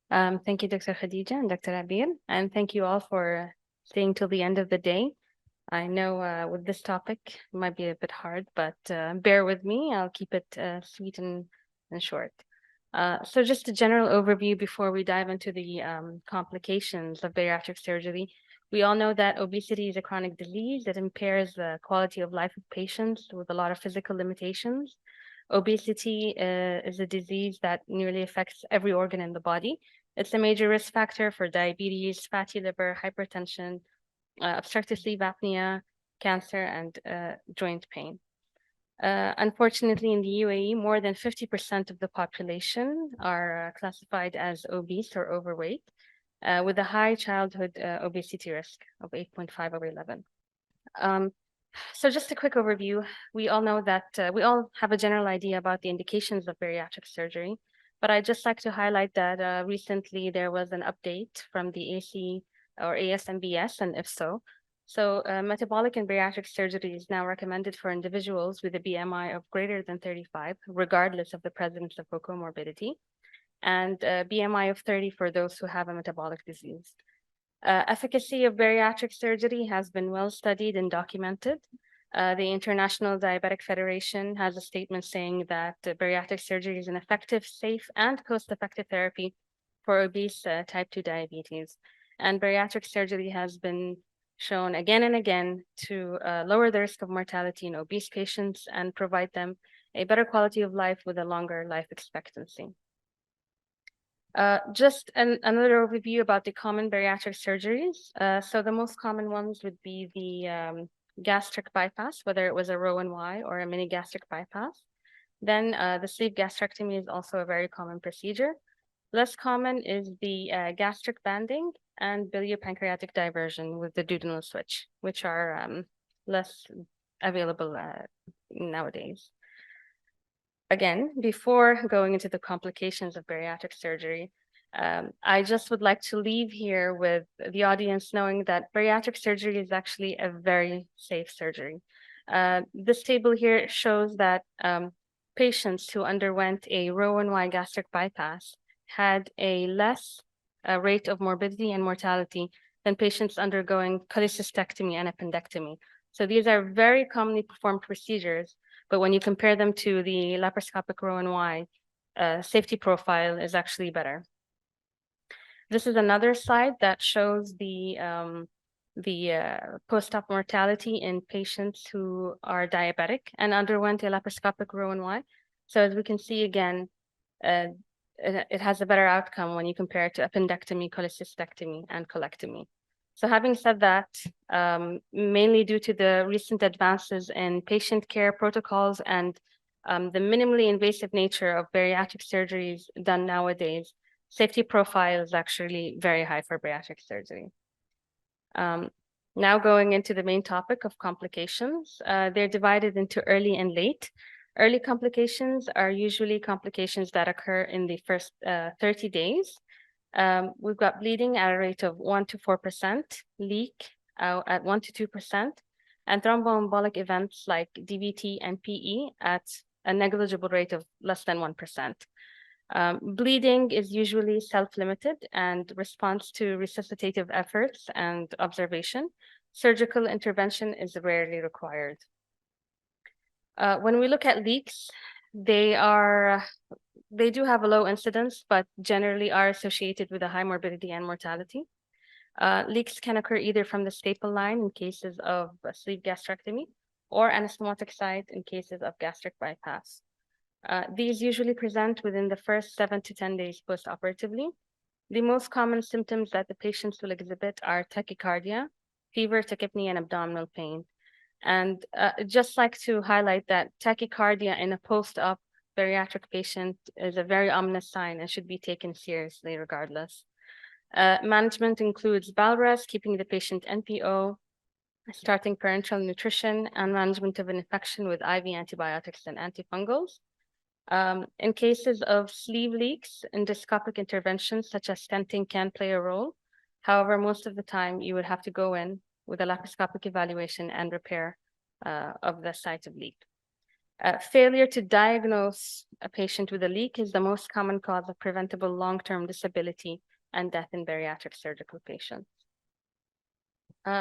Thank you, Dr. Khadija and Dr. Abir, and thank you all for staying till the end of the day. I know with this topic it might be a bit hard, but bear with me. I'll keep it sweet and short. So just a general overview before we dive into the complications of bariatric surgery. We all know that obesity is a chronic disease that impairs the quality of life of patients with a lot of physical limitations. Obesity is a disease that nearly affects every organ in the body. It's a major risk factor for diabetes, fatty liver, hypertension, obstructive sleep apnea, cancer, and joint pain. Unfortunately, in the UAE, more than 50% of the population are classified as obese or overweight, with a high childhood obesity risk of 8.5 over 11. Um, so just a quick overview. We all know that we all have a general idea about the indications of bariatric surgery, but I'd just like to highlight that recently there was an update from the AC or ASMBS, and if so, metabolic and bariatric surgery is now recommended for individuals with a BMI of greater than 35, regardless of the presence of comorbidity, and BMI of 30 for those who have a metabolic disease. Efficacy of bariatric surgery has been well studied and documented. The International Diabetic Federation has a statement saying that bariatric surgery is an effective, safe, and cost-effective therapy for obese type 2 diabetes. And bariatric surgery has been shown again and again to lower the risk of mortality in obese patients and provide them a better quality of life with a longer life expectancy. Just another overview about the common bariatric surgeries. So the most common ones would be the gastric bypass, whether it was a Roux-en-Y or a mini gastric bypass. Then the sleeve gastrectomy is also a very common procedure. Less common is the gastric banding and biliopancreatic diversion with the duodenal switch, which are less available nowadays. Again, before going into the complications of bariatric surgery, I just would like to leave here with the audience knowing that bariatric surgery is actually a very safe surgery. This table here shows that patients who underwent a Roux-en-Y gastric bypass had a less rate of morbidity and mortality than patients undergoing cholecystectomy and appendectomy. So these are very commonly performed procedures, but when you compare them to the laparoscopic Roux-en-Y, safety profile is actually better. This is another slide that shows the post-op mortality in patients who are diabetic and underwent a laparoscopic Roux-en-Y. So as we can see again, it has a better outcome when you compare it to appendectomy, cholecystectomy, and colectomy. So having said that, mainly due to the recent advances in patient care protocols and the minimally invasive nature of bariatric surgeries done nowadays, safety profile is actually very high for bariatric surgery. Now going into the main topic of complications, they're divided into early and late. Early complications are usually complications that occur in the first 30 days. We've got bleeding at a rate of 1 to 4%, leak at 1 to 2%, and thromboembolic events like DVT and PE at a negligible rate of less than 1%. Bleeding is usually self-limited and responds to resuscitative efforts and observation. Surgical intervention is rarely required. When we look at leaks, they do have a low incidence, but generally are associated with a high morbidity and mortality. Leaks can occur either from the staple line in cases of sleeve gastrectomy or anastomotic site in cases of gastric bypass. These usually present within the first 7 to 10 days post-operatively. The most common symptoms that the patients will exhibit are tachycardia, fever, tachypnea, and abdominal pain. And just like to highlight that tachycardia in a post-op bariatric patient is a very ominous sign and should be taken seriously regardless. Management includes bowel rest, keeping the patient NPO, starting parenteral nutrition, and management of an infection with IV antibiotics and antifungals. In cases of sleeve leaks, endoscopic interventions such as stenting can play a role. However, most of the time you would have to go in with a laparoscopic evaluation and repair of the site of leak. Failure to diagnose a patient with a leak is the most common cause of preventable long-term disability and death in bariatric surgical patients.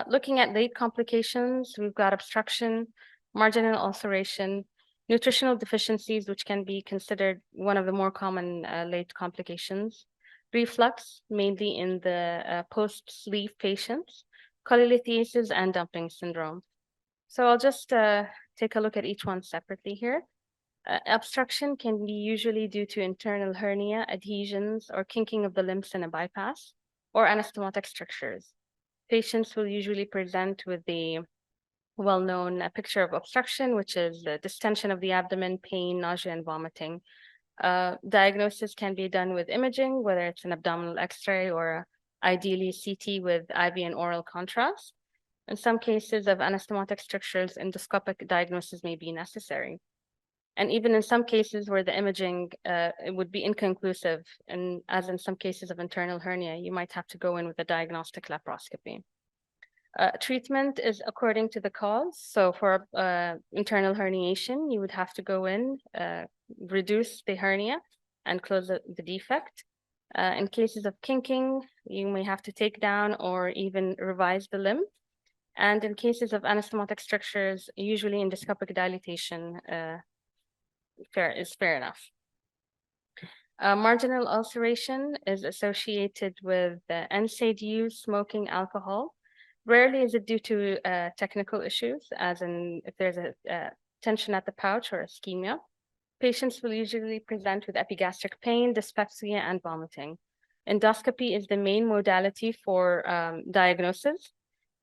Looking at late complications, we've got obstruction, marginal ulceration, nutritional deficiencies, which can be considered one of the more common late complications, reflux, mainly in the post-sleeve patients, cholelithiasis, and dumping syndrome. So I'll just take a look at each one separately here. Obstruction can be usually due to internal hernia, adhesions, or kinking of the limbs in a bypass, or anastomotic strictures. Patients will usually present with the well-known picture of obstruction, which is the distension of the abdomen, pain, nausea, and vomiting. Diagnosis can be done with imaging, whether it's an abdominal X-ray or ideally CT with IV and oral contrast. In some cases of anastomotic strictures, endoscopic diagnosis may be necessary. And even in some cases where the imaging it would be inconclusive, and as in some cases of internal hernia, you might have to go in with a diagnostic laparoscopy. Treatment is according to the cause. So for internal herniation, you would have to go in, reduce the hernia, and close the defect. In cases of kinking, you may have to take down or even revise the limb. And in cases of anastomotic strictures, usually endoscopic dilatation is fair enough. Marginal ulceration is associated with NSAID use, smoking, alcohol. Rarely is it due to technical issues, as in if there's a tension at the pouch or ischemia. Patients will usually present with epigastric pain, dyspepsia, and vomiting. Endoscopy is the main modality for diagnosis.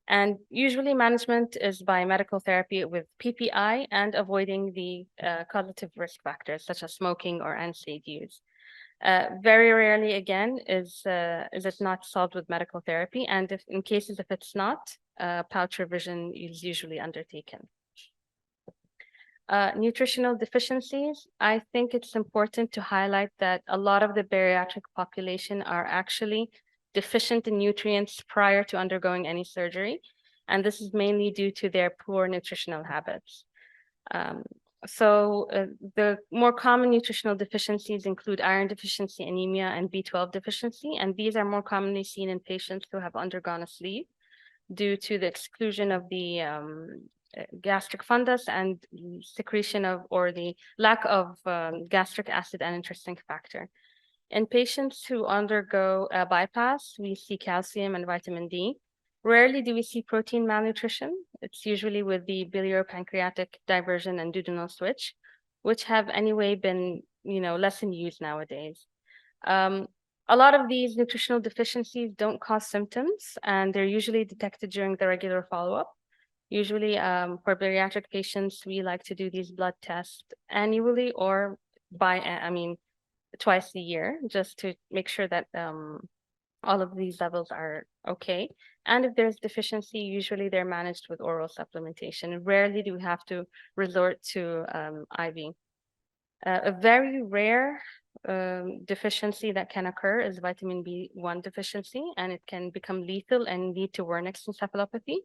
And usually management is by medical therapy with PPI and avoiding the causative risk factors such as smoking or NSAID use. Very rarely, again, is it not solved with medical therapy. And if it's not, pouch revision is usually undertaken. Nutritional deficiencies, I think it's important to highlight that a lot of the bariatric population are actually deficient in nutrients prior to undergoing any surgery. And this is mainly due to their poor nutritional habits. The more common nutritional deficiencies include iron deficiency, anemia, and B12 deficiency. And these are more commonly seen in patients who have undergone a sleeve due to the exclusion of the gastric fundus and secretion of, or the lack of gastric acid and interesting factor. In patients who undergo a bypass, we see calcium and vitamin D. Rarely do we see protein malnutrition. It's usually with the biliopancreatic diversion and duodenal switch, which have anyway been, less in use nowadays. A lot of these nutritional deficiencies don't cause symptoms, and they're usually detected during the regular follow-up. Usually, for bariatric patients, we like to do these blood tests annually or twice a year, just to make sure that all of these levels are okay. And if there's deficiency, usually they're managed with oral supplementation. Rarely do we have to resort to IV. A very rare deficiency that can occur is vitamin B1 deficiency, and it can become lethal and lead to Wernicke's encephalopathy.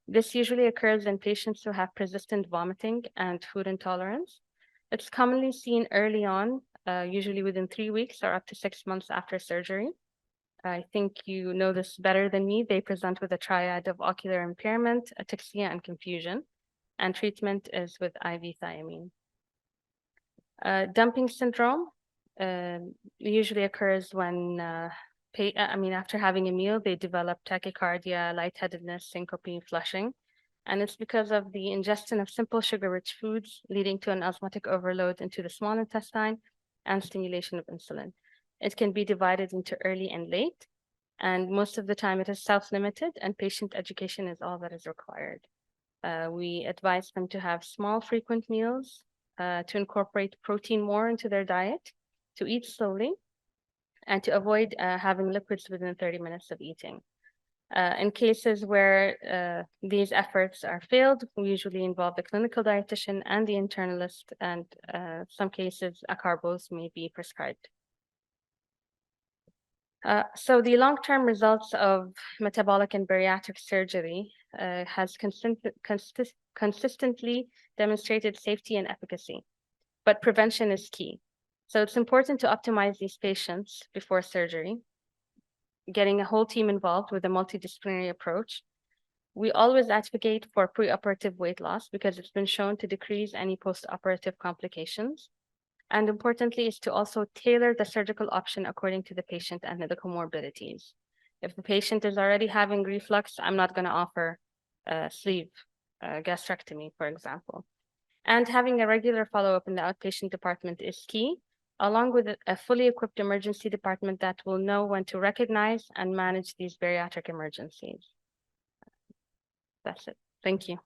This usually occurs in patients who have persistent vomiting and food intolerance. It's commonly seen early on, usually within 3 weeks or up to 6 months after surgery. I think you know this better than me. They present with a triad of ocular impairment, ataxia, and confusion, and treatment is with IV thiamine. Dumping syndrome usually occurs when, after having a meal, they develop tachycardia, lightheadedness, syncope, flushing. And it's because of the ingestion of simple sugar-rich foods, leading to an osmotic overload into the small intestine and stimulation of insulin. It can be divided into early and late, and most of the time it is self-limited, and patient education is all that is required. We advise them to have small, frequent meals, to incorporate protein more into their diet, to eat slowly, and to avoid having liquids within 30 minutes of eating. In cases where these efforts are failed, we usually involve the clinical dietitian and the internalist, and some cases acarbose may be prescribed. So the long-term results of metabolic and bariatric surgery has consistently demonstrated safety and efficacy, but prevention is key. So it's important to optimize these patients before surgery, getting a whole team involved with a multidisciplinary approach. We always advocate for preoperative weight loss because it's been shown to decrease any postoperative complications. And importantly is to also tailor the surgical option according to the patient and the comorbidities. If the patient is already having reflux, I'm not going to offer a sleeve gastrectomy, for example. And having a regular follow-up in the outpatient department is key, along with a fully equipped emergency department that will know when to recognize and manage these bariatric emergencies. That's it. Thank you.